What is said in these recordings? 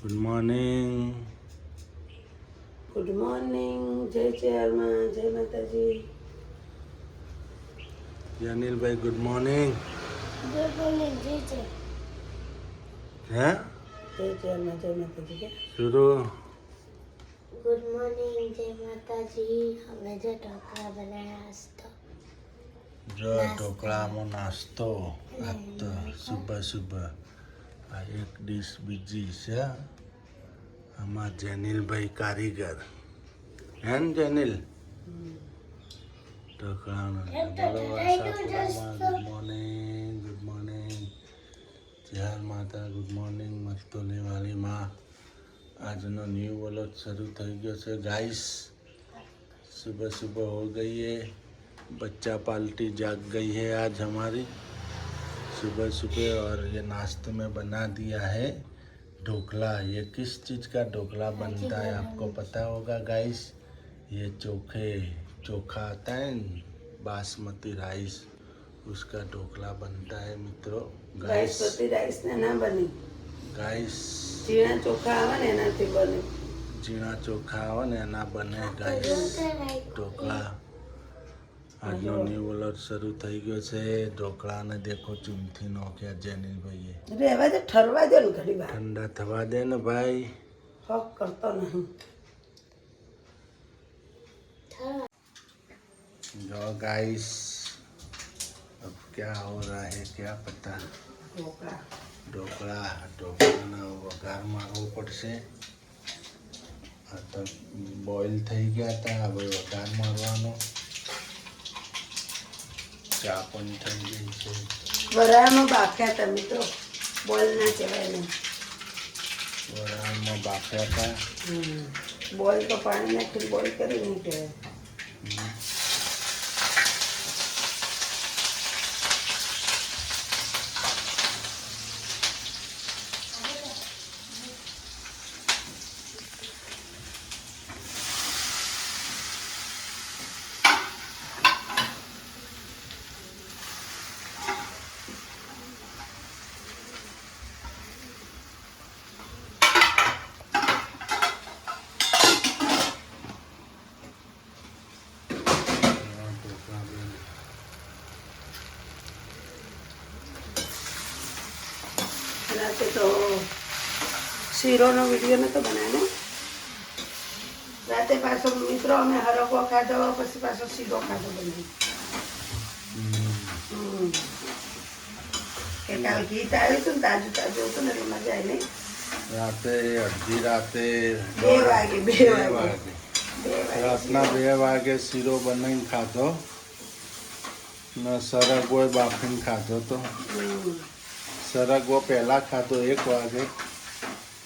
Good morning. Good morning. જય ચેરમાં, જય માતાજી. અનિલભાઈ ગુડ મોર્નિંગ. Good morning. જય ચે. હે જય ચેરમાં, જય માતાજી કે શુરુ. ગુડ મોર્નિંગ, જય માતાજી. અમે જે ઢોકળા બનાવ્યા હતા. જો ઢોકળામાં નાસ્તો આજ તો સુબહ સુબહ આ એક ડીશ બીજી છે. આમાં જેનિલભાઈ કારીગર હે ને જેનિલ ઢોકળાનો. Good morning, good morning. જય માતા, ગુડ મોર્નિંગ. મસ્તોની વાલીમાં આજનો ન્યૂ વ્લોગ શરૂ થઈ ગયો છે गाइस. सुबह सुबह हो गई है, बच्चा पार्टी जाग गई है आज हमारी सुबह सुबह. और ये नाश्ते में बना दिया है ढोकला. ये किस चीज़ का ढोकला बनता है आपको पता होगा गाइस. ये चोखा आता है बासमती राइस, उसका ढोकला बनता है मित्रों. गाइस બાસમતી રાઈસ ને ના બની, गाइस ઝીણા ચોખા આવે ને એનાથી બને. ઝીણા ચોખા આવે ને એના બને ગાઈસ ઢોકળા. આજનો ન્યૂ વ્લોગ શરૂ થઈ ગયો છે. ઢોકળાને દેખો ચૂમથી નોખ્યા જેનિલભાઈએ. રહેવા દે, ઠરવા દે ને ઘડી વાર. ઠંડા થવા દે ને ભાઈ. હક કરતો નહીં. जो गाइस अब क्या हो रहा है क्या पता. ઢોકળા ઢોકળાનો વઘાર મારવો પડશે. આ તો બોઇલ થઈ ગયા હતા, હવે વઘાર મારવાનો. ચા પણ થઈ ગઈ છે. વરાળમાં બાફ્યા હતા મિત્રો, બોલ ના કહેવાય ને. વરાળમાં બાફ્યા હતા. બોલ તો પાણી નાખીને બોલ કરી નહીં કહેવાય. રાતે તો શીરોનો વિડીયો નતો બનાવ્યો. રાતે પાછો મિત્રો અમે હરકો ખાધો, પછી પાછો શીરો ખાધો બનાવી. કે કાલ ગીત આવ્યું હતું ને તાજું તાજું હતું ને એટલે મજા આવી નહીં. રાતે અડધી રાતે 2 વાગે. રાતના 2 વાગે શીરો બનાવીને ખાધો ને સરગવો બાફીને ખાધો. તો સરગવો પહેલાં ખાધો 1 વાગે,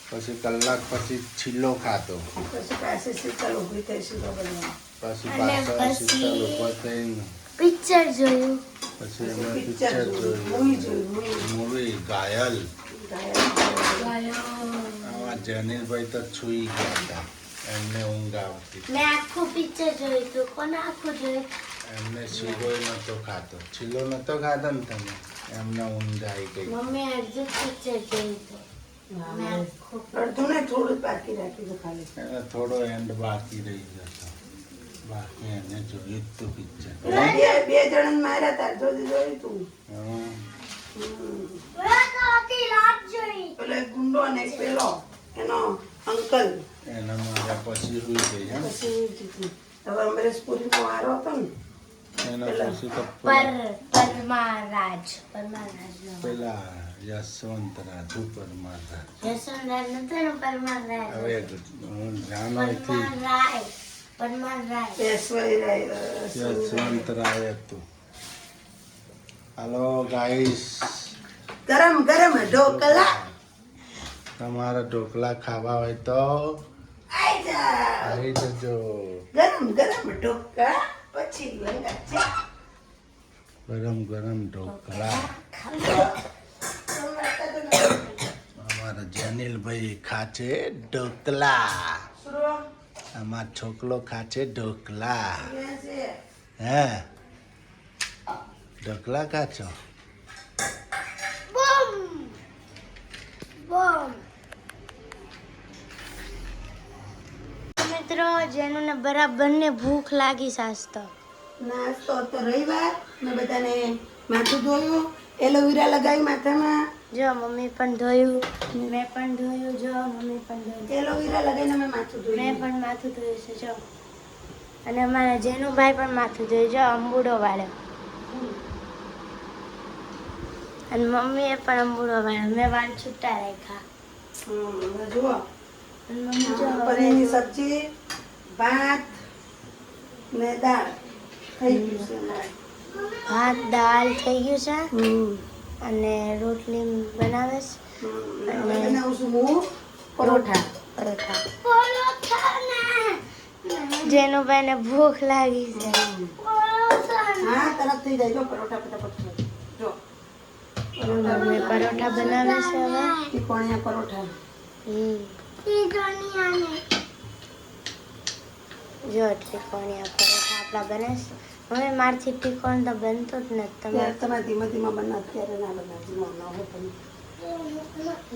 પછી કલાક પછી છીલ્લો ખાધો, પછી પાછી શીતલ ઊભી થઈ શીરો બનાવવા. પછી પાછા શીતલ ઉભા થઈને પિક્ચર જોયું. પછી અમે પિક્ચર પિક્ચર જોયું, જોયું. મૂવી ઘાયલ. આવા જેનિલભાઈ તો છુઈ ગયા હતા, એમને ઊંઘ આવતી. મેં આખું પિક્ચર જોયું હતું. કોને આખું જોયું? એમને શીરો નતો ખાતો, છીલ્લો નતો ખાતો ને તમે, એમને ઊંઘ આવી ગઈ. મમ્મી અડધું પિક્ચર જોયું હતું. મેં આખું અડધું ને થોડું બાકી રાખીશું ખાલી. એને થોડો એન્ડ બાકી રહી જતો, બાકી એને જોયું જ તું પિક્ચર. બે જણ માર્યા હતા, જોયું તું. રાત જોઈ. પેલો એક ગુંડો ને એક પેલો એનો અંકલ. એના મારા પછી રૂઈ ગઈ. પછી જીત્યું. હવે અમરેશપુરી નો વારો હતો ને, એના પછી તો પરમારાજ પેલા યશવંતરાજુ પરમાર. યશવંતરાજ નતો ને પરમારાજ. હવે હું જાનોથી પરમારાજ. યશવંતરાય હતું. હાલો ગાઈસ, ગરમ ગરમ ઢોકળા તમારા ઢોકળા ખાવા હોય તો આઈ જા. આવી જજો. ગરમ ગરમ ઢોકળા પછી લંગા ચા. ગરમ ગરમ ઢોકળા. અમારા જેનિલભાઈ ખાશે ઢોકળા. અમારો છોકરો ખાશે ઢોકળા. હે ઢોકળા ખાશો? બમ બમ મિત્રો જેનું બરાબરને ભૂખ લાગી સાસ્તો નાસ્તો તો રવિવાર મેં બધાને માથું ધોયું, એલોવેરા લગાવી માથામાં. જો મમ્મી પણ ધોયું, મેં પણ ધોયું, જો મમ્મી પણ ધોયું, એલોવેરા લગાવીને મેં માથું મેં ધોયું. પણ માથું ધોયું છે જો. અને અમારા જેનુભાઈ પણ માથું ધોયું, જો અંબુડો વાળ્યો. અને મમ્મીએ પણ અંબુડો વાળ્યો, મેં વાળ છૂટા રાખ્યા. હવે જુઓ અને મમ્મી જો પનીરની સબ્જી, ભાત ને દાળ થઈ ગયું છે અમારે. ભાત દાળ થઈ ગયું છે અને રોટલી બનાવે છે. હવે બનાવું છું હું પરોઠા. પરોઠા. જેનુભાઈને ભૂખ લાગી છે. હા તરત થઈ જાય જો પરોઠા ફટાફટ થાય. જો મમ્મી પરોઠા બનાવે છે હવે. તીકોણિયા પરોઠા. જો ત્રિકોણિયા પરોઠા આપણા બને છે. હવે મારથી ત્રિકોણ તો બનતો જ નથી. ત્યારે તમારે ધીમા ધીમા બનાવ, ત્યારે ના બનાવ, ધીમા ના હોય તમે.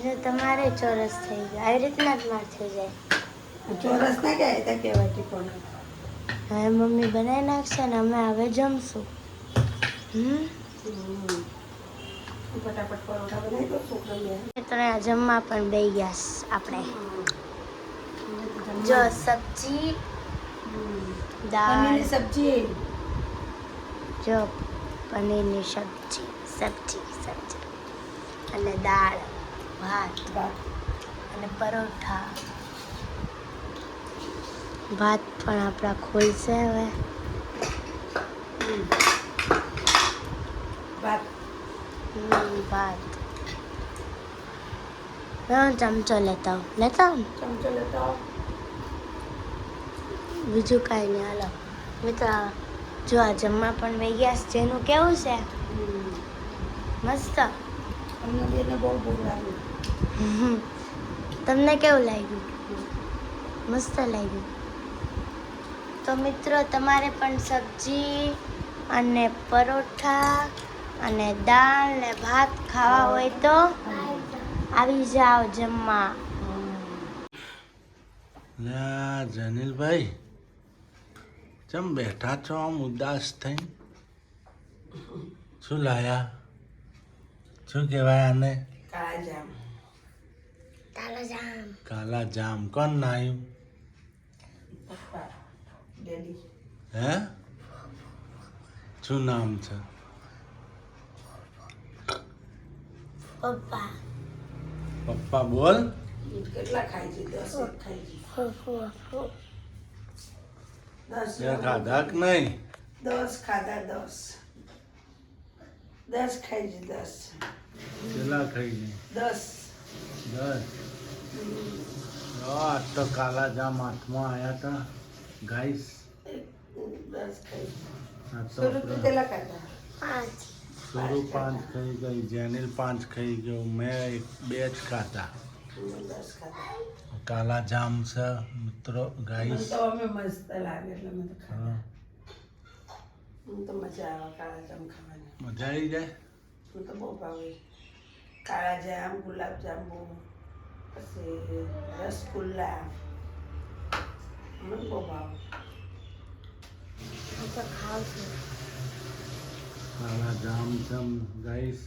જો તમારે ચોરસ થઈ જાય આવી રીતના જ માર થઈ જાય. ચોરસ ના કહેવાય ત્યાં કહેવાય તીકોણિયા. હવે મમ્મી બનાવી નાખશે ને અમે હવે જમશું. ફટાફટ પરોઠા બનાવી દો છોકરાને. મિત્રો જમવા પણ બેસી ગયા છે આપણે. જો સબ્જી, દાળ, પનીરની સબ્જી. જો પનીરની સબ્જી અને દાળ, ભાત અને પરોઠા. ભાત પણ આપણા ખોલશે હવે. ભાત. ભાત. ચમચો લેતા આવું. ચમચો લેતા આવો. બીજું કાંઈ નહીં. હાલો મિત્રો જો આ જમવા પણ વહી ગયા છે. જેનું કેવું છે? મસ્ત. અમને બેને બહુ ભૂખ લાગી. તમને કેવું લાગ્યું? મસ્ત લાગ્યું. તો મિત્રો તમારે પણ સબ્જી અને પરોઠા અને દાળ ને ભાત ખાવા હોય તો આવી જાઓ જમવા. જનીલભાઈ ચમ બેઠા છો આમ ઉદાસ થઈ? શું લાયા? શું કહેવાય આને? કાળા જામ. કાલા જામ. કોણ નાયું? પપ્પા, ડેડી. હે? શું નામ છે? પપ્પા. પપ્પા બોલ. કેટલા ખાઈ છે? 10 એક ખાઈ છે. 10 મેં ખાધા કે નહીં? 10 ખાધા. 10 ખાઈ છે. 10. કેટલા ખાઈ ગઈ? 10. 10. આજ તો કાલા જામ હાથમાં આવ્યા હતા ગાઈસ. 10 ખાઈ. આ તો સુરત કેટલા ખાધા? 5. સોરુ 5 ખાઈ ગઈ, જેનિલ 5 ખાઈ ગયો, મેં 2 જ ખાધા. 10 ખાધા. કાલા જામ છે મિત્રો ગાઈસ. તો અમે મસ્ત લાગે એટલે મેં તો ખાધા. મને તો મજા આવે કાળા જામ ખાવાની. મજા આવી જાય. મને તો બહુ ભાવે કાળા જામ, ગુલાબ જાંબુ, પછી રસગુલ્લા. મને બહુ ભાવે. હું તો ખાઉં છું. કાલા જામ છે ગાઈસ.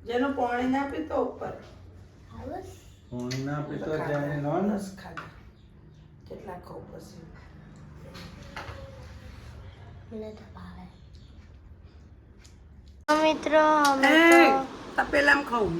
જેનો પાણી ના પીતો ઉપર પાણી ના પીતો તો ખાધા. જેનિલ હોન. 10 ખાધા. કેટલા ખાવ પછી? મને તો ભાવે. મિત્રો અમે એ તો તપેલામાં ખાવું.